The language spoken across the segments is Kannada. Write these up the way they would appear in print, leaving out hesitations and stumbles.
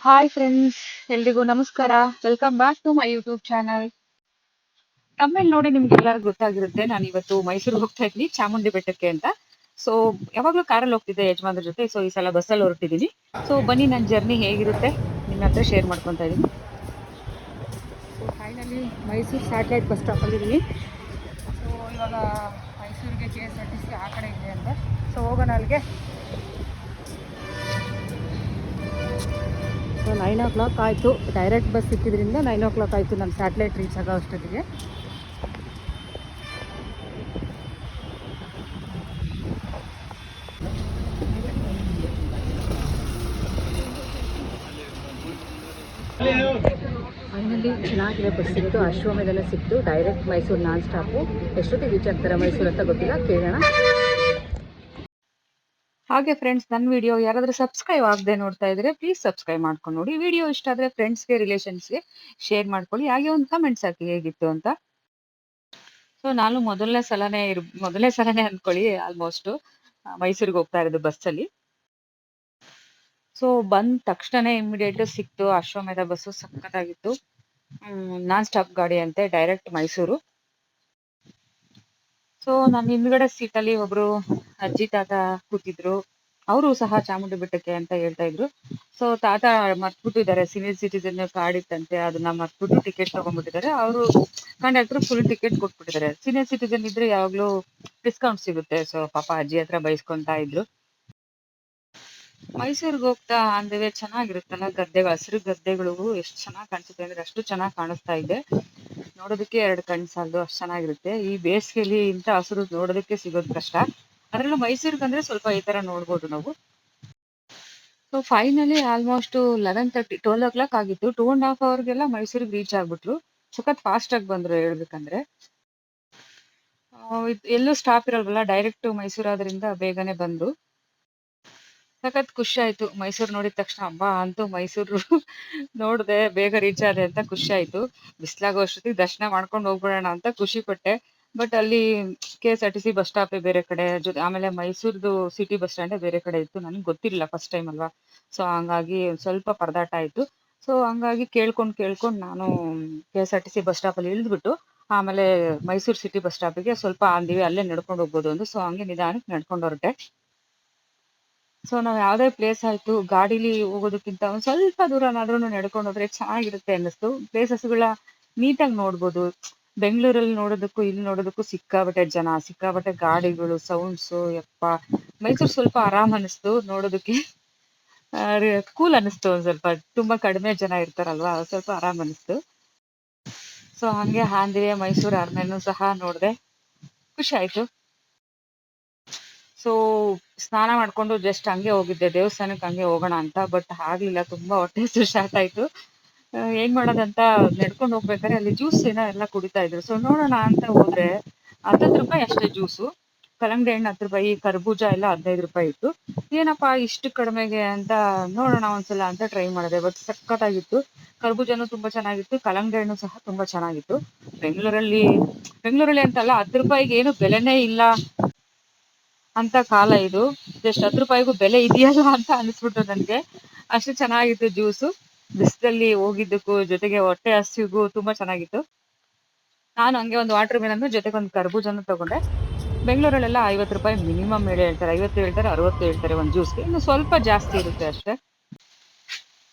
ಹಾಯ್ ಫ್ರೆಂಡ್ಸ್, ಎಲ್ರಿಗೂ ನಮಸ್ಕಾರ. Welcome back to my YouTube channel. ತಮ್ಮಲ್ಲಿ ನೋಡಿ ನಿಮ್ಗೆಲ್ಲರಿಗೂ ಗೊತ್ತಾಗಿರುತ್ತೆ, ನಾನು ಇವತ್ತು ಮೈಸೂರಿಗೆ ಹೋಗ್ತಾ ಇದ್ದೀನಿ ಚಾಮುಂಡಿ ಬೆಟ್ಟಕ್ಕೆ ಅಂತ. ಸೊ ಯಾವಾಗಲೂ ಕಾರಲ್ಲಿ ಹೋಗ್ತಿದ್ದೆ ಯಜಮಾನ್ರ ಜೊತೆ. ಸೊ ಈ ಸಲ ಬಸ್ಸಲ್ಲಿ ಹೊರಟಿದ್ದೀನಿ. ಸೊ ಬನ್ನಿ, ನನ್ನ ಜರ್ನಿ ಹೇಗಿರುತ್ತೆ ನಿಮ್ಮ ಹತ್ರ ಶೇರ್ ಮಾಡ್ಕೊತಾ ಇದ್ದೀನಿ. So finally Mysuru satellite bus ಸ್ಟಾಪಲ್ಲಿದ್ದೀನಿ. ಸೊ ಇವಾಗ ಮೈಸೂರಿಗೆ KSRTC ಆ ಕಡೆ ಇದೆ ಅಂತ. ಸೊ ಹೋಗೋಣ ಅಲ್ಲಿಗೆ. ಸೊ 9 o'clock ಆಯಿತು. ಡೈರೆಕ್ಟ್ ಬಸ್ ಸಿಕ್ಕಿದ್ರಿಂದ 9 o'clock ಆಯಿತು ನಮ್ಮ ಸ್ಯಾಟಲೈಟ್ ರೀಚ್ ಆಗೋ ಅಷ್ಟೊತ್ತಿಗೆ. ಫೈನಲಿ ಚೆನ್ನಾಗಿದೆ, ಬಸ್ ಸಿಕ್ತು, ಅಶ್ವಮೇಧನ ಸಿಕ್ತು. ಡೈರೆಕ್ಟ್ ಮೈಸೂರು ನಾನ್ ಸ್ಟಾಪು. ಎಷ್ಟೊತ್ತಿಗೆ ರೀಚ್ ಆಗ್ತಾರೆ ಮೈಸೂರು ಅಂತ ಗೊತ್ತಿಲ್ಲ, ಕೇಳೋಣ. ಹಾಗೆ ಫ್ರೆಂಡ್ಸ್, ನನ್ನ ವಿಡಿಯೋ ಯಾರಾದರೂ ಸಬ್ಸ್ಕ್ರೈಬ್ ಆಗದೆ ನೋಡ್ತಾ ಇದ್ರೆ ಪ್ಲೀಸ್ ಸಬ್ಸ್ಕ್ರೈಬ್ ಮಾಡ್ಕೊಂಡು ನೋಡಿ. ವಿಡಿಯೋ ಇಷ್ಟ ಆದರೆ ಫ್ರೆಂಡ್ಸ್ಗೆ, ರಿಲೇಷನ್ಸ್ಗೆ ಶೇರ್ ಮಾಡ್ಕೊಳ್ಳಿ. ಹಾಗೆ ಒಂದು ಕಮೆಂಟ್ಸ್ ಹಾಕಿ ಹೇಗಿತ್ತು ಅಂತ. ಸೊ ನಾನು ಮೊದಲನೇ ಸಲನೇ ಅಂದ್ಕೊಳ್ಳಿ ಆಲ್ಮೋಸ್ಟ್ ಮೈಸೂರಿಗೆ ಹೋಗ್ತಾ ಇರೋದು ಬಸ್ಸಲ್ಲಿ. ಸೊ ಬಂದ ತಕ್ಷಣ ಇಮಿಡಿಯೇಟ್ ಸಿಕ್ತು ಅಶ್ವಮೇಧ ಬಸ್ಸು. ಸಖತ್ತಾಗಿತ್ತು. ನಾನ್ ಸ್ಟಾಪ್ ಗಾಡಿ ಅಂತೆ, ಡೈರೆಕ್ಟ್ ಮೈಸೂರು. ಸೊ ನನ್ನ ಹಿಂದ್ಗಡೆ ಸೀಟಲ್ಲಿ ಒಬ್ರು ಅಜ್ಜಿ ತಾತ ಕೂತಿದ್ರು. ಅವರು ಸಹ ಚಾಮುಂಡಿ ಬೆಟ್ಟಕ್ಕೆ ಅಂತ ಹೇಳ್ತಾ ಇದ್ರು. ಸೊ ತಾತ ಮರ್ತ್ಬಿಟ್ಟಿದ್ದಾರೆ, ಸೀನಿಯರ್ ಸಿಟಿಸನ್ ಕಾರ್ಡ್ ಇತ್ತಂತೆ, ಅದನ್ನ ಮರ್ತ್ಬಿಟ್ಟು ಟಿಕೆಟ್ ತಗೊಂಡ್ಬಿಟ್ಟಿದ್ದಾರೆ. ಅವರು ಕಂಡಕ್ಟರ್ ಫುಲ್ ಟಿಕೆಟ್ ಕೊಟ್ಬಿಟ್ಟಿದ್ದಾರೆ. ಸೀನಿಯರ್ ಸಿಟಿಸನ್ ಇದ್ರೆ ಯಾವಾಗ್ಲೂ ಡಿಸ್ಕೌಂಟ್ ಸಿಗುತ್ತೆ. ಸೊ ಪಾಪ ಅಜ್ಜಿ ಹತ್ರ ಬೈಸ್ಕೊಂತಾ ಇದ್ರು. ಮೈಸೂರಿಗೆ ಹೋಗ್ತಾ ಅಂದ್ರೆ ಚೆನ್ನಾಗಿರುತ್ತಲ್ಲ, ಗದ್ದೆಗಳು, ಹಸಿರು ಗದ್ದೆಗಳು ಎಷ್ಟು ಚೆನ್ನಾಗಿ ಕಾಣಿಸುತ್ತೆ ಅಂದ್ರೆ ಅಷ್ಟು ಚೆನ್ನಾಗಿ ಕಾಣಿಸ್ತಾ ಇದೆ. ನೋಡೋದಕ್ಕೆ 2 ಕಣ್ಣು ಸಾಲದು, ಅಷ್ಟು ಚೆನ್ನಾಗಿರುತ್ತೆ. ಈ ಬೇಸಿಗೆಯಲ್ಲಿ ಇಂಥ ಹಸಿರು ನೋಡೋದಕ್ಕೆ ಸಿಗೋದು ಕಷ್ಟ. ಅದ್ರಲ್ಲೂ ಮೈಸೂರಿಗೆ ಅಂದ್ರೆ ಸ್ವಲ್ಪ ಈ ತರ ನೋಡ್ಬೋದು ನಾವು. ಸೊ ಫೈನಲಿ ಆಲ್ಮೋಸ್ಟ್ 11:30, 12 o'clock ಆಗಿತ್ತು. 2.5 hourಗೆಲ್ಲ ಮೈಸೂರಿಗೆ ರೀಚ್ ಆಗ್ಬಿಟ್ರು. ಸಖತ್ ಫಾಸ್ಟ್ ಆಗಿ ಬಂದ್ರು ಹೇಳ್ಬೇಕಂದ್ರೆ. ಎಲ್ಲೂ ಸ್ಟಾಪ್ ಇರಲ್ವಲ್ಲ, ಡೈರೆಕ್ಟ್ ಮೈಸೂರು ಆದ್ರಿಂದ ಬೇಗನೆ ಬಂದ್ರು. ಸಖತ್ ಖುಷಿ ಆಯ್ತು ಮೈಸೂರು ನೋಡಿದ ತಕ್ಷಣ. ಹಬ್ಬ ಅಂತೂ ಮೈಸೂರು ನೋಡ್ದೆ, ಬೇಗ ರೀಚ್ ಆದೆ ಅಂತ ಖುಷಿ ಆಯ್ತು. ಬಿಸ್ಲಾಗೋ ಅಷ್ಟೊತ್ತಿಗೆ ದರ್ಶನ ಮಾಡ್ಕೊಂಡು ಹೋಗ್ಬಿಡೋಣ ಅಂತ ಖುಷಿ ಪಟ್ಟೆ. ಬಟ್ ಅಲ್ಲಿ KSRTC ಬಸ್ ಸ್ಟಾಪೇ ಬೇರೆ ಕಡೆ, ಆಮೇಲೆ ಮೈಸೂರ್ದು ಸಿಟಿ ಬಸ್ ಸ್ಟ್ಯಾಂಡೇ ಬೇರೆ ಕಡೆ ಇತ್ತು. ನನಗೆ ಗೊತ್ತಿರಲಿಲ್ಲ, ಫಸ್ಟ್ ಟೈಮ್ ಅಲ್ವಾ. ಸೊ ಹಂಗಾಗಿ ಸ್ವಲ್ಪ ಪರದಾಟ ಆಯ್ತು. ಸೊ ಹಂಗಾಗಿ ಕೇಳ್ಕೊಂಡು ನಾನು KSRTC ಬಸ್ ಸ್ಟಾಪಲ್ಲಿ ಇಳಿದ್ಬಿಟ್ಟು ಆಮೇಲೆ ಮೈಸೂರು ಸಿಟಿ ಬಸ್ ಸ್ಟಾಪಿಗೆ ಸ್ವಲ್ಪ ಅಂದಿವಿ, ಅಲ್ಲೇ ನಡ್ಕೊಂಡು ಹೋಗ್ಬೋದು ಅಂತ. ಸೊ ಹಂಗೆ ನಿಧಾನಕ್ಕೆ ನಡ್ಕೊಂಡು ಹೊರಟೆ. ಸೊ ನಾವ್ ಯಾವ್ದೇ ಪ್ಲೇಸ್ ಆಯ್ತು, ಗಾಡಿಲಿ ಹೋಗೋದಕ್ಕಿಂತ ಒಂದ್ ಸ್ವಲ್ಪ ದೂರನಾದ್ರೂ ನಡ್ಕೊಂಡು ಹೋದ್ರೆ ಚೆನ್ನಾಗಿರುತ್ತೆ ಅನ್ನಿಸ್ತು. ಪ್ಲೇಸಸ್ಗಳ ನೀಟಾಗಿ ನೋಡ್ಬೋದು. ಬೆಂಗಳೂರಲ್ಲಿ ನೋಡೋದಕ್ಕೂ ಇಲ್ಲಿ ನೋಡೋದಕ್ಕೂ ಸಿಕ್ಕಾಬಟ್ಟೆ ಜನ, ಸಿಕ್ಕಾಬಟ್ಟೆ ಗಾಡಿಗಳು, ಸೌಂಡ್ಸು. ಯಪ್ಪ, ಮೈಸೂರು ಸ್ವಲ್ಪ ಆರಾಮ್ ಅನಿಸ್ತು ನೋಡೋದಕ್ಕೆ. ಕೂಲ್ ಅನಿಸ್ತು ಒಂದ್ ಸ್ವಲ್ಪ. ತುಂಬಾ ಕಡಿಮೆ ಜನ ಇರ್ತಾರಲ್ವಾ, ಸ್ವಲ್ಪ ಆರಾಮ್ ಅನಿಸ್ತು. ಸೊ ಹಂಗೆ ಹಾಂದಿವೆ, ಮೈಸೂರು ಅರಮನೆನೂ ಸಹ ನೋಡ್ದೆ, ಖುಷಿ ಆಯ್ತು. ಸೊ ಸ್ನಾನ ಮಾಡ್ಕೊಂಡು ಜಸ್ಟ್ ಹಂಗೆ ಹೋಗಿದ್ದೆ ದೇವಸ್ಥಾನಕ್ಕೆ, ಹಂಗೆ ಹೋಗೋಣ ಅಂತ. ಬಟ್ ಆಗ್ಲಿಲ್ಲ, ತುಂಬಾ ಹೊಟ್ಟೆ ಹಸಿವು ಸ್ಟಾರ್ಟ್ ಆಯ್ತು. ಏನ್ ಮಾಡೋದಂತ ನಡ್ಕೊಂಡು ಹೋಗ್ಬೇಕಾದ್ರೆ ಅಲ್ಲಿ ಜ್ಯೂಸ್ ಎಲ್ಲ ಕುಡಿತಾ ಇದ್ರು. ಸೊ ನೋಡೋಣ ಅಂತ ಹೋದ್ರೆ 10 ರೂಪಾಯಿ ಅಷ್ಟೇ ಜ್ಯೂಸು. ಕಲ್ಲಂಗಡಿ ಹಣ್ಣು 10 ರೂಪಾಯಿ, ಕರ್ಬೂಜ ಎಲ್ಲ 15 ರೂಪಾಯಿ ಇತ್ತು. ಏನಪ್ಪಾ ಇಷ್ಟು ಕಡಿಮೆಗೆ ಅಂತ ನೋಡೋಣ ಒಂದ್ಸಲ ಅಂತ ಟ್ರೈ ಮಾಡಿದೆ. ಬಟ್ ಸಖತ್ತಾಗಿತ್ತು. ಕರ್ಬೂಜನೂ ತುಂಬಾ ಚೆನ್ನಾಗಿತ್ತು, ಕಲ್ಲಂಗಡಿ ಹಣ್ಣು ಸಹ ತುಂಬಾ ಚೆನ್ನಾಗಿತ್ತು. ಬೆಂಗಳೂರಲ್ಲಿ ಅಂತಲ್ಲ, 10 ರೂಪಾಯಿಗೆ ಏನು ಬೆಲೆನೇ ಇಲ್ಲ ಅಂತ ಕಾಲ ಇದು. ಜಸ್ಟ್ 10 ರೂಪಾಯಿಗೂ ಬೆಲೆ ಇದೆಯಲ್ಲ ಅಂತ ಅನಿಸ್ಬಿಟ್ಟು ನನ್ಗೆ. ಅಷ್ಟು ಚೆನ್ನಾಗಿತ್ತು ಜ್ಯೂಸು. ಬಿಸಿಲಲ್ಲಿ ಹೋಗಿದ್ದಕ್ಕೂ ಜೊತೆಗೆ ಹೊಟ್ಟೆ ಹಸಿವಿಗೂ ತುಂಬಾ ಚೆನ್ನಾಗಿತ್ತು. ನಾನು ಹಂಗೆ ಒಂದು ವಾಟರ್ ಮೆಲನ್ ಜೊತೆಗೆ ಒಂದು ಕರ್ಬೂಜನು ತಗೊಂಡೆ. ಬೆಂಗಳೂರಲ್ಲೆಲ್ಲ 50 ರೂಪಾಯಿ ಮಿನಿಮಮ್ ಹೇಳ್ತಾರೆ, 50 ಹೇಳ್ತಾರೆ, 60 ಹೇಳ್ತಾರೆ ಒಂದು ಜ್ಯೂಸ್ಗೆ. ಇನ್ನು ಸ್ವಲ್ಪ ಜಾಸ್ತಿ ಇರುತ್ತೆ ಅಷ್ಟೇ.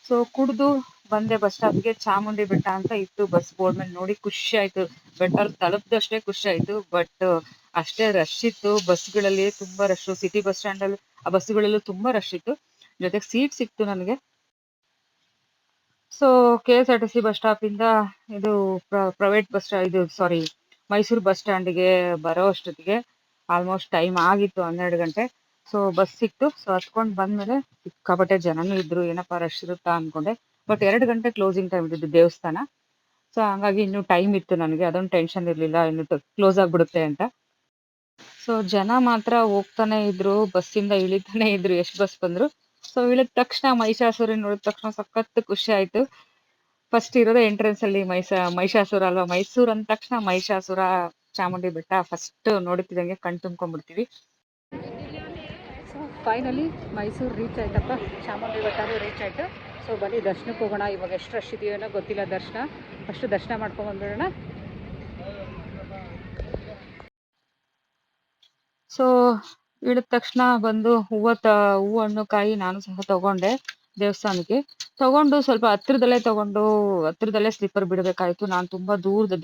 ಸೊ ಕುಡ್ದು ಬಂದೆ ಬಸ್ ಸ್ಟಾಪ್ಗೆ. ಚಾಮುಂಡಿ ಬೆಟ್ಟ ಅಂತ ಇತ್ತು ಬಸ್ ಬೋರ್ಡ್ ಮೇಲೆ, ನೋಡಿ ಖುಷಿ ಆಯ್ತು. ಬೆಟ್ಟಲ್ಲಿ ತಲುಪ್ದಷ್ಟೇ ಖುಷಿ ಆಯ್ತು. ಬಟ್ ಅಷ್ಟೇ ರಶ್ ಇತ್ತು ಬಸ್ಗಳಲ್ಲಿ, ತುಂಬಾ ರಶ್. ಸಿಟಿ ಬಸ್ ಸ್ಟ್ಯಾಂಡ್ ಅಲ್ಲಿ ಆ ಬಸ್ಗಳಲ್ಲೂ ತುಂಬಾ ರಶ್ ಇತ್ತು. ಜೊತೆಗೆ ಸೀಟ್ ಸಿಕ್ತು ನನಗೆ. ಸೊ KSRTC ಬಸ್ ಸ್ಟಾಪ್ ಇಂದ ಇದು ಪ್ರೈವೇಟ್ ಬಸ್ ಇದು ಸಾರಿ ಮೈಸೂರು ಬಸ್ ಸ್ಟ್ಯಾಂಡ್ಗೆ ಬರೋ ಅಷ್ಟೊತ್ತಿಗೆ ಆಲ್ಮೋಸ್ಟ್ ಟೈಮ್ ಆಗಿತ್ತು, 12 ಗಂಟೆ. ಸೊ ಬಸ್ ಸಿಕ್ತು. ಸೊ ಹತ್ಕೊಂಡು ಬಂದ್ಮೇಲೆ ಸಿಕ್ಕಾಪಟ್ಟೆ ಜನನೂ ಇದ್ರು. ಏನಪ್ಪಾ ರಶ್ ಇರುತ್ತಾ ಅನ್ಕೊಂಡೆ. ಬಟ್ 2 ಗಂಟೆ ಕ್ಲೋಸಿಂಗ್ ಟೈಮ್ ಇದ್ದು ದೇವಸ್ಥಾನ. ಸೊ ಹಂಗಾಗಿ ಇನ್ನೂ ಟೈಮ್ ಇತ್ತು ನನಗೆ, ಅದೊಂದು ಟೆನ್ಷನ್ ಇರ್ಲಿಲ್ಲ ಇನ್ನು ಕ್ಲೋಸ್ ಆಗ್ಬಿಡುತ್ತೆ ಅಂತ. ಸೊ ಜನ ಮಾತ್ರ ಹೋಗ್ತಾನೆ ಇದ್ರು, ಬಸ್ಸಿಂದ ಇಳಿತಾನೆ ಇದ್ರು, ಎಷ್ಟು ಬಸ್ ಬಂದ್ರು. ಸೊ ಇಳಿದ ತಕ್ಷಣ ಮಹಿಷಾಸುರ ನೋಡಿದ ತಕ್ಷಣ ಸಖತ್ ಖುಷಿ ಆಯ್ತು. ಫಸ್ಟ್ ಇರೋದೇ ಎಂಟ್ರೆನ್ಸ್ ಅಲ್ಲಿ ಮಹಿಷಾಸುರ ಅಲ್ವಾ. ಮೈಸೂರು ಅಂದ ತಕ್ಷಣ ಮಹಿಷಾಸುರ, ಚಾಮುಂಡಿ ಬೆಟ್ಟ ಫಸ್ಟ್ ನೋಡುತ್ತಿದ್ದಂಗೆ ಕಣ್ ತುಂಬ್ಕೊಂಡ್ಬಿಡ್ತೀವಿ. ಸೊ ಫೈನಲಿ ಮೈಸೂರು ರೀಚ್ ಆಯ್ತಪ್ಪ, ಚಾಮುಂಡಿ ಬೆಟ್ಟನೂ ರೀಚ್ ಆಯ್ತು. ಸೊ ಬನ್ನಿ ದರ್ಶನಕ್ಕೆ ಹೋಗೋಣ. ಇವಾಗ ಎಷ್ಟು ರಶ್ ಇದೆಯೋ ಗೊತ್ತಿಲ್ಲ ದರ್ಶನ. ಫಸ್ಟ್ ದರ್ಶನ ಮಾಡ್ಕೊಂಡು ಬಂದ್ಬಿಡೋಣ. ಸೊ ಇಳಿದ ತಕ್ಷಣ ಬಂದು ಹೂವು ಹಣ್ಣು ಕಾಯಿ ನಾನು ಸಹ ತಗೊಂಡೆ ದೇವಸ್ಥಾನಕ್ಕೆ. ತಗೊಂಡು ಸ್ವಲ್ಪ ಹತ್ರದಲ್ಲೇ ಸ್ಲಿಪ್ಪರ್ ಬಿಡಬೇಕಾಯ್ತು. ನಾನು ತುಂಬಾ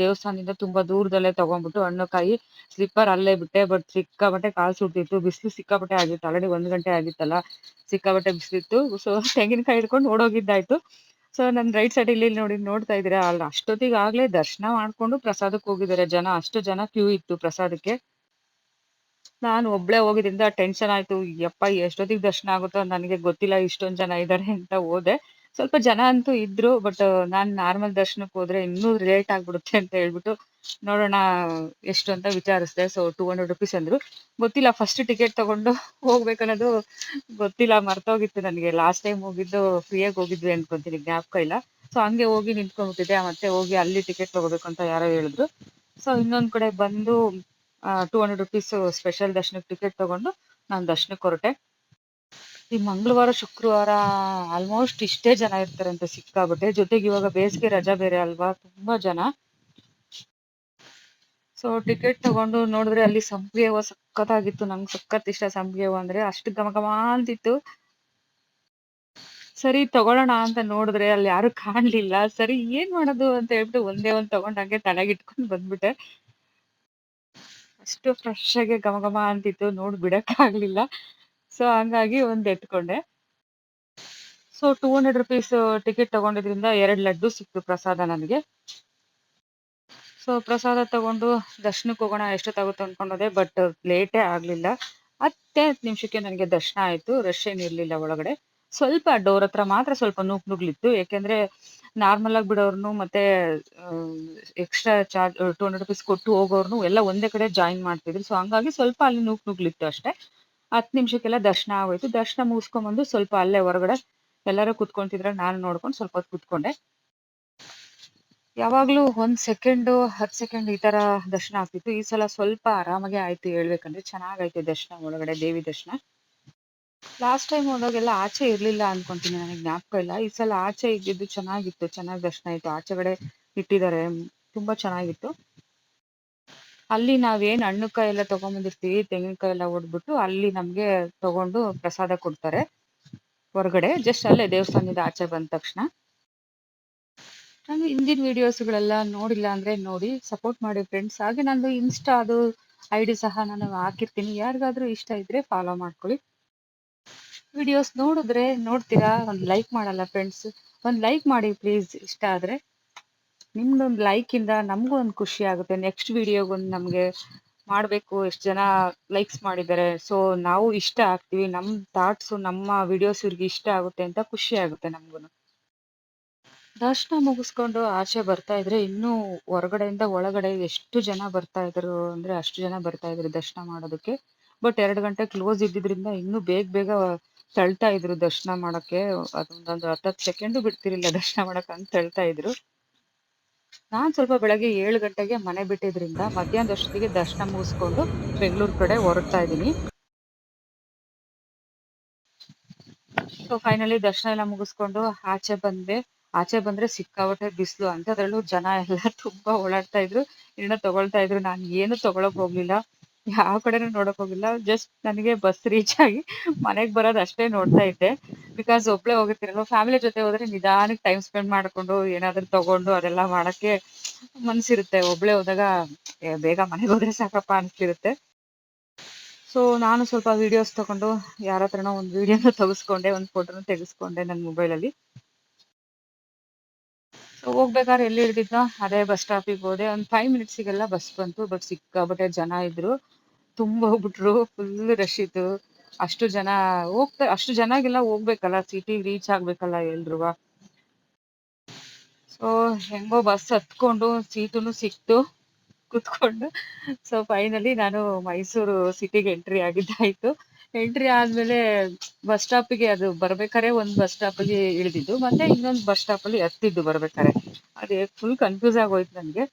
ದೇವಸ್ಥಾನದಿಂದ ತುಂಬಾ ದೂರದಲ್ಲೇ ತಗೊಂಡ್ಬಿಟ್ಟು ಹಣ್ಣು ಕಾಯಿ ಸ್ಲಿಪ್ಪರ್ ಅಲ್ಲೇ ಬಿಟ್ಟೆ. ಬಟ್ ಸಿಕ್ಕಾಬಟ್ಟೆ ಕಾಲು ಸುಡ್ತಿತ್ತು, ಬಿಸಿಲು ಸಿಕ್ಕಾಬಟ್ಟೆ ಆಗಿತ್ತು. ಆಲ್ರೆಡಿ 1 ಗಂಟೆ ಆಗಿತ್ತಲ್ಲ, ಸಿಕ್ಕಾಬಟ್ಟೆ ಬಿಸಿಲಿತ್ತು. ಸೊ ತೆಂಗಿನಕಾಯಿ ಹಿಡ್ಕೊಂಡು ಓಡೋಗಿದ್ದಾಯ್ತು. ಸೊ ನನ್ನ ರೈಟ್ ಸೈಡ್ ಇಲ್ಲಿ ನೋಡ್ತಾ ಇದ್ದೀರಾ, ಅಲ್ಲಿ ಅಷ್ಟೊತ್ತಿಗೆ ಆಗ್ಲೇ ದರ್ಶನ ಮಾಡ್ಕೊಂಡು ಪ್ರಸಾದಕ್ಕೆ ಹೋಗಿದ್ದಾರೆ ಜನ. ಅಷ್ಟು ಜನ ಕ್ಯೂ ಇತ್ತು ಪ್ರಸಾದಕ್ಕೆ. ನಾನು ಒಬ್ಳೆ ಹೋಗಿದ್ರಿಂದ ಟೆನ್ಷನ್ ಆಯ್ತು. ಯಪ್ಪ ಎಷ್ಟೊತ್ತಿಗೆ ದರ್ಶನ ಆಗುತ್ತೋ ನನಗೆ ಗೊತ್ತಿಲ್ಲ, ಇಷ್ಟೊಂದ್ ಜನ ಇದ್ದಾರೆ ಅಂತ ಹೋದೆ. ಸ್ವಲ್ಪ ಜನ ಅಂತೂ ಇದ್ರು, ಬಟ್ ನಾನ್ ನಾರ್ಮಲ್ ದರ್ಶನಕ್ಕೆ ಹೋದ್ರೆ ಇನ್ನೂ ಲೇಟ್ ಆಗ್ಬಿಡುತ್ತೆ ಅಂತ ಹೇಳ್ಬಿಟ್ಟು ನೋಡೋಣ ಎಷ್ಟು ಅಂತ ವಿಚಾರಿಸ್ದೆ. ಸೊ 200 ರುಪೀಸ್ ಅಂದ್ರು. ಗೊತ್ತಿಲ್ಲ, ಫಸ್ಟ್ ಟಿಕೆಟ್ ತಗೊಂಡು ಹೋಗ್ಬೇಕನ್ನೋದು ಗೊತ್ತಿಲ್ಲ, ಮರ್ತೋಗಿತ್ತು ನನಗೆ. ಲಾಸ್ಟ್ ಟೈಮ್ ಹೋಗಿದ್ದು ಫ್ರೀಯಾಗಿ ಹೋಗಿದ್ವಿ ಅನ್ಕೊಂತೀನಿ, ಜ್ಞಾಪಕ ಇಲ್ಲ. ಸೊ ಹಂಗೆ ಹೋಗಿ ನಿಂತ್ಕೊಂಡ್ಬಿಟ್ಟಿದ್ದೆ. ಮತ್ತೆ ಹೋಗಿ ಅಲ್ಲಿ ಟಿಕೆಟ್ ತಗೋಬೇಕು ಅಂತ ಯಾರೋ ಹೇಳಿದ್ರು. ಸೊ ಇನ್ನೊಂದ್ ಕಡೆ ಬಂದು 200 ರುಪೀಸ್ ಸ್ಪೆಷಲ್ ದರ್ಶನಕ್ಕೆ ಟಿಕೆಟ್ ತಗೊಂಡು ನಾನು ದರ್ಶನಕ್ಕೆ ಹೊರಟೆ. ಈ ಮಂಗಳವಾರ ಶುಕ್ರವಾರ ಆಲ್ಮೋಸ್ಟ್ ಇಷ್ಟೇ ಜನ ಇರ್ತಾರಂತೆ ಸಿಕ್ಕಾಬಟ್ಟೆ. ಜೊತೆಗೆ ಇವಾಗ ಬೇಸಿಗೆ ರಜಾ ಬೇರೆ ಅಲ್ವಾ, ತುಂಬಾ ಜನ. ಸೊ ಟಿಕೆಟ್ ತಗೊಂಡು ನೋಡಿದ್ರೆ ಅಲ್ಲಿ ಸಂಪಿಗೆ ಹೂವು ಸಖತ್ತಾಗಿತ್ತು. ನಂಗೆ ಸಖತ್ ಇಷ್ಟ ಸಂಪಿಗೆ ಹೂವು ಅಂದ್ರೆ, ಅಷ್ಟು ಘಮ ಘಮ ಅಂತಿತ್ತು. ಸರಿ ತಗೊಳ್ಳೋಣ ಅಂತ ನೋಡಿದ್ರೆ ಅಲ್ಲಿ ಯಾರು ಕಾಣ್ಲಿಲ್ಲ. ಸರಿ ಏನ್ ಮಾಡೋದು ಅಂತ ಹೇಳ್ಬಿಟ್ಟು ಒಂದೇ ಒಂದ್ ತಗೊಂಡ್ ಹಂಗೆ ತಲೆಗೆ ಇಟ್ಕೊಂಡು ಬಂದ್ಬಿಟ್ಟೆ. ಅಷ್ಟು ಫ್ರೆಶ್ ಆಗಿ ಘಮ ಘಮ ಅಂತಿತ್ತು, ನೋಡಿ ಬಿಡಕ್ಕಾಗ್ಲಿಲ್ಲ. ಸೊ ಹಂಗಾಗಿ ಒಂದ್ ಎತ್ಕೊಂಡೆ. ಸೊ 200 ರುಪೀಸ್ ಟಿಕೆಟ್ ತಗೊಂಡಿದ್ರಿಂದ 2 ಲಡ್ಡು ಸಿಕ್ತು ಪ್ರಸಾದ ನನಗೆ. ಸೊ ಪ್ರಸಾದ ತಗೊಂಡು ದರ್ಶನಕ್ಕೆ ಹೋಗೋಣ ಎಷ್ಟೊತ್ತಾಗುತ್ತೆ ಅನ್ಕೊಂಡೋದೆ, ಬಟ್ ಲೇಟೇ ಆಗ್ಲಿಲ್ಲ. 10 ನಿಮಿಷಕ್ಕೆ ನನಗೆ ದರ್ಶನ ಆಯ್ತು. ರಶ್ ಏನಿರ್ಲಿಲ್ಲ ಒಳಗಡೆ. ಸ್ವಲ್ಪ ಡೋರ್ ಹತ್ರ ಮಾತ್ರ ಸ್ವಲ್ಪ ನುಗ್ಲಿತ್ತು. ಯಾಕೆಂದ್ರೆ ನಾರ್ಮಲ್ ಆಗಿ ಬಿಡೋರ್ನು ಮತ್ತೆ ಎಕ್ಸ್ಟ್ರಾ ಚಾರ್ಜ್ 200 ರುಪೀಸ್ ಕೊಟ್ಟು ಹೋಗೋರ್ನು ಎಲ್ಲ ಒಂದೇ ಕಡೆ ಜಾಯಿನ್ ಮಾಡ್ತಿದ್ರು. ಸೊ ಹಂಗಾಗಿ ಸ್ವಲ್ಪ ಅಲ್ಲಿ ನುಗ್ಲಿತ್ತು ಅಷ್ಟೇ. 10 ನಿಮಿಷಕ್ಕೆಲ್ಲ ದರ್ಶನ ಆಗೋಯ್ತು. ದರ್ಶನ ಮುಗಿಸ್ಕೊಂಡ್ಬಂದು ಸ್ವಲ್ಪ ಅಲ್ಲೇ ಹೊರಗಡೆ ಎಲ್ಲರೂ ಕುತ್ಕೊಂತಿದ್ರೆ ನಾನು ನೋಡ್ಕೊಂಡು ಸ್ವಲ್ಪ ಹೊತ್ತು ಕುತ್ಕೊಂಡೆ. ಯಾವಾಗ್ಲೂ 1 ಸೆಕೆಂಡು 10 ಸೆಕೆಂಡ್ ಈ ತರ ದರ್ಶನ ಆಗ್ತಿತ್ತು. ಈ ಸಲ ಸ್ವಲ್ಪ ಆರಾಮಾಗೆ ಆಯ್ತು ಹೇಳ್ಬೇಕಂದ್ರೆ. ಚೆನ್ನಾಗಾಯ್ತು ದರ್ಶನ, ಒಳಗಡೆ ದೇವಿ ದರ್ಶನ. ಲಾಸ್ಟ್ ಟೈಮ್ ಹೋದಾಗೆಲ್ಲ ಆಚೆ ಇರ್ಲಿಲ್ಲ ಅನ್ಕೊಂತೀನಿ, ನನಗೆ ಜ್ಞಾಪಕ ಇಲ್ಲ. ಈ ಸಲ ಆಚೆ ಇದ್ದಿದ್ದು ಚೆನ್ನಾಗಿತ್ತು, ಚೆನ್ನಾಗಿ ದರ್ಶನ ಆಯ್ತು. ಆಚೆಗಡೆ ಇಟ್ಟಿದ್ದಾರೆ, ತುಂಬಾ ಚೆನ್ನಾಗಿತ್ತು. ಅಲ್ಲಿ ನಾವೇನ್ ಹಣ್ಣುಕಾಯಿ ಎಲ್ಲ ತಗೊಂಡ್ಬಂದಿರ್ತೀವಿ, ತೆಂಗಿನಕಾಯಿ ಎಲ್ಲ ಹೊಡ್ಬಿಟ್ಟು ಅಲ್ಲಿ ನಮ್ಗೆ ತಗೊಂಡು ಪ್ರಸಾದ ಕೊಡ್ತಾರೆ ಹೊರಗಡೆ. ಜಸ್ಟ್ ಅಲ್ಲೇ ದೇವಸ್ಥಾನದಿಂದ ಆಚೆ ಬಂದ ತಕ್ಷಣ. ನಾನು ಹಿಂದಿನ ವಿಡಿಯೋಸ್ಗಳೆಲ್ಲ ನೋಡಿಲ್ಲ ಅಂದ್ರೆ ನೋಡಿ ಸಪೋರ್ಟ್ ಮಾಡಿ ಫ್ರೆಂಡ್ಸ್. ಹಾಗೆ ನಂದು ಇನ್ಸ್ಟಾ ಅದು ID ಸಹ ನಾನು ಹಾಕಿರ್ತೀನಿ, ಯಾರಿಗಾದ್ರೂ ಇಷ್ಟ ಇದ್ರೆ ಫಾಲೋ ಮಾಡ್ಕೊಳ್ಳಿ. ವಿಡಿಯೋಸ್ ನೋಡ್ತೀರಾ, ಒಂದು ಲೈಕ್ ಮಾಡಲ್ಲ ಫ್ರೆಂಡ್ಸ್. ಒಂದು ಲೈಕ್ ಮಾಡಿ ಪ್ಲೀಸ್, ಇಷ್ಟ ಆದ್ರೆ. ನಿಮ್ದೊಂದು ಲೈಕ್ ಇಂದ ನಮಗೂ ಒಂದು ಖುಷಿ ಆಗುತ್ತೆ. ನೆಕ್ಸ್ಟ್ ವಿಡಿಯೋಗೊಂದು ನಮಗೆ ಮಾಡಬೇಕು, ಎಷ್ಟು ಜನ ಲೈಕ್ಸ್ ಮಾಡಿದ್ದಾರೆ. ಸೊ ನಾವು ಇಷ್ಟ ಆಗ್ತೀವಿ, ನಮ್ಮ ಥಾಟ್ಸು ನಮ್ಮ ವಿಡಿಯೋಸ್ ಇವ್ರಿಗೆ ಇಷ್ಟ ಆಗುತ್ತೆ ಅಂತ ಖುಷಿ ಆಗುತ್ತೆ ನಮಗೂ. ದರ್ಶನ ಮುಗಿಸ್ಕೊಂಡು ಆಚೆ ಬರ್ತಾ ಇದ್ರೆ ಇನ್ನೂ ಹೊರಗಡೆಯಿಂದ ಒಳಗಡೆ ಎಷ್ಟು ಜನ ಬರ್ತಾ ಇದ್ರು ಅಂದ್ರೆ ಅಷ್ಟು ಜನ ಬರ್ತಾ ಇದ್ರು ದರ್ಶನ ಮಾಡೋದಕ್ಕೆ. ಬಟ್ 2 ಗಂಟೆ ಕ್ಲೋಸ್ ಇದ್ದಿದ್ರಿಂದ ಇನ್ನೂ ಬೇಗ ತಳ್ತಾ ಇದ್ರು ದರ್ಶನ ಮಾಡಕ್ಕೆ. ಅದೊಂದೊಂದು 10 ಸೆಕೆಂಡು ಬಿಡ್ತಿರ್ಲಿಲ್ಲ ದರ್ಶನ ಮಾಡಕ್ ಅಂತ ತಳ್ತಾ ಇದ್ರು. ನಾನ್ ಸ್ವಲ್ಪ ಬೆಳಗ್ಗೆ 7 ಗಂಟೆಗೆ ಮನೆ ಬಿಟ್ಟಿದ್ರಿಂದ ಮಧ್ಯಾಹ್ನದಷ್ಟೊತ್ತಿಗೆ ದರ್ಶನ ಮುಗಿಸ್ಕೊಂಡು ಬೆಂಗಳೂರು ಕಡೆ ಹೊರಡ್ತಾ ಇದ್ದೀನಿ. ಸೊ ಫೈನಲಿ ದರ್ಶನ ಎಲ್ಲ ಮುಗಿಸ್ಕೊಂಡು ಆಚೆ ಬಂದೆ. ಆಚೆ ಬಂದ್ರೆ ಸಿಕ್ಕಾಪಟ್ಟೆ ಬಿಸಿಲು, ಅಂಥದ್ರಲ್ಲೂ ಜನ ಎಲ್ಲ ತುಂಬಾ ಓಡಾಡ್ತಾ ಇದ್ರು, ಏನೋ ತಗೊಳ್ತಾ ಇದ್ರು. ನಾನು ಏನು ತಗೊಳಕ್ ಹೋಗ್ಲಿಲ್ಲ, ಯಾವ ಕಡೆನೂ ನೋಡಕ್ ಹೋಗಿಲ್ಲ. ಜಸ್ಟ್ ನನಗೆ ಬಸ್ ರೀಚ್ ಆಗಿ ಮನೆಗೆ ಬರೋದು ಅಷ್ಟೇ ನೋಡ್ತಾ ಇದ್ದೆ. ಬಿಕಾಸ್ ಒಬ್ಳೆ ಹೋಗಿರ್ತೀರಲ್ವ, ಫ್ಯಾಮಿಲಿ ಜೊತೆ ಹೋದ್ರೆ ನಿಧಾನಕ್ಕೆ ಟೈಮ್ ಸ್ಪೆಂಡ್ ಮಾಡ್ಕೊಂಡು ಏನಾದ್ರು ತಗೊಂಡು ಅದೆಲ್ಲ ಮಾಡಕ್ಕೆ ಮನ್ಸಿರುತ್ತೆ. ಒಬ್ಳೆ ಹೋದಾಗ ಬೇಗ ಮನೆಗೆ ಹೋದ್ರೆ ಸಾಕಪ್ಪ ಅನ್ಸ್ತಿರುತ್ತೆ. ಸೊ ನಾನು ಸ್ವಲ್ಪ ವಿಡಿಯೋಸ್ ತಗೊಂಡು ಯಾರ ಹತ್ರನೋ ಒಂದು ವಿಡಿಯೋನ ತೆಗೆಸ್ಕೊಂಡೆ, ಒಂದು ಫೋಟೋನ ತೆಗೆಸ್ಕೊಂಡೆ ನನ್ನ ಮೊಬೈಲಲ್ಲಿ. ಸೊ ಹೋಗ್ಬೇಕಾದ್ರೆ ಎಲ್ಲಿ ಇಳಿದಿದ್ನೋ ಅದೇ ಬಸ್ ಸ್ಟಾಪಿಗೆ ಹೋದೆ. ಒಂದು 5 ಮಿನಿಟ್ಸಿಗೆಲ್ಲ ಬಸ್ ಬಂತು. ಬಟ್ ಸಿಕ್ಕಾಪಟ್ಟೆ ಜನ ಇದ್ರು, ತುಂಬ ಹೋಗ್ಬಿಟ್ರು, ಫುಲ್ ರಶ್ ಇತ್ತು. ಅಷ್ಟು ಜನಗೆಲ್ಲ ಹೋಗ್ಬೇಕಲ್ಲ, ಸಿಟಿಗೆ ರೀಚ್ ಆಗ್ಬೇಕಲ್ಲ ಎಲ್ರು. ಸೊ ಹೆಂಗೋ ಬಸ್ ಹತ್ಕೊಂಡು ಸೀಟುನು ಸಿಕ್ತು, ಕುತ್ಕೊಂಡು. ಸೊ ಫೈನಲಿ ನಾನು ಮೈಸೂರು ಸಿಟಿಗೆ ಎಂಟ್ರಿ ಆಗಿದ್ದಾಯ್ತು. ಎಂಟ್ರಿ ಆದ್ಮೇಲೆ ಬಸ್ ಸ್ಟಾಪಿಗೆ ಅದು ಬರ್ಬೇಕಾರೆ ಒಂದು ಬಸ್ ಸ್ಟಾಪಲ್ಲಿ ಇಳಿದಿದ್ದು, ಮತ್ತೆ ಇನ್ನೊಂದು ಬಸ್ ಸ್ಟಾಪಲ್ಲಿ ಹತ್ತಿದ್ದು ಬರ್ಬೇಕಾರೆ. ಅದೇ ಫುಲ್ ಕನ್ಫ್ಯೂಸ್ ಆಗೋಯ್ತು ನನಗೆ.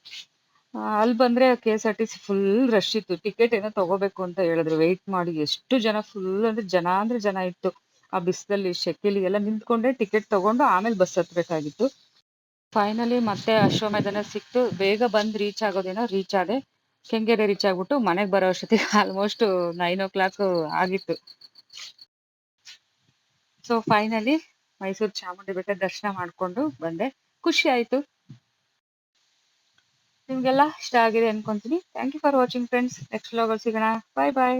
ಅಲ್ಲಿ ಬಂದ್ರೆ KSRTC ಫುಲ್ ರಶ್ ಇತ್ತು. ಟಿಕೆಟ್ ಏನೋ ತಗೋಬೇಕು ಅಂತ ಹೇಳಿದ್ರು, ವೆಯ್ಟ್ ಮಾಡಿ ಎಷ್ಟು ಜನ, ಫುಲ್ ಅಂದ್ರೆ ಜನ ಇತ್ತು. ಆ ಬಿಸಿಲಲ್ಲಿ ಶೆಕೆಲಿ ಎಲ್ಲ ನಿಂತ್ಕೊಂಡೆ ಟಿಕೆಟ್ ತಗೊಂಡು ಆಮೇಲೆ ಬಸ್ ಹತ್ಬೇಕಾಗಿತ್ತು. ಫೈನಲಿ ಮತ್ತೆ ಅಶ್ವಮೇಧನ ಸಿಕ್ತು. ಬೇಗ ಬಂದ್ ರೀಚ್ ಆಗೋದೇನೋ ರೀಚ್ ಆದೆ. ಕೆಂಗೇರಿ ರೀಚ್ ಆಗ್ಬಿಟ್ಟು ಮನೆಗ್ ಬರೋ ಅಷ್ಟೊತ್ತಿಗೆ ಆಲ್ಮೋಸ್ಟ್ 9 o'clock ಆಗಿತ್ತು. ಸೊ ಫೈನಲಿ ಮೈಸೂರು ಚಾಮುಂಡಿ ಬೆಟ್ಟ ದರ್ಶನ ಮಾಡ್ಕೊಂಡು ಬಂದೆ. ಖುಷಿ ಆಯ್ತು. ನಿಮ್ಗೆಲ್ಲ ಇಷ್ಟ ಆಗಿದೆ ಅನ್ಕೊಂತೀನಿ. Thank you for watching friends. Next vlog ಅಲ್ಲಿ ಸಿಗೋಣ. ಬಾಯ್ ಬಾಯ್.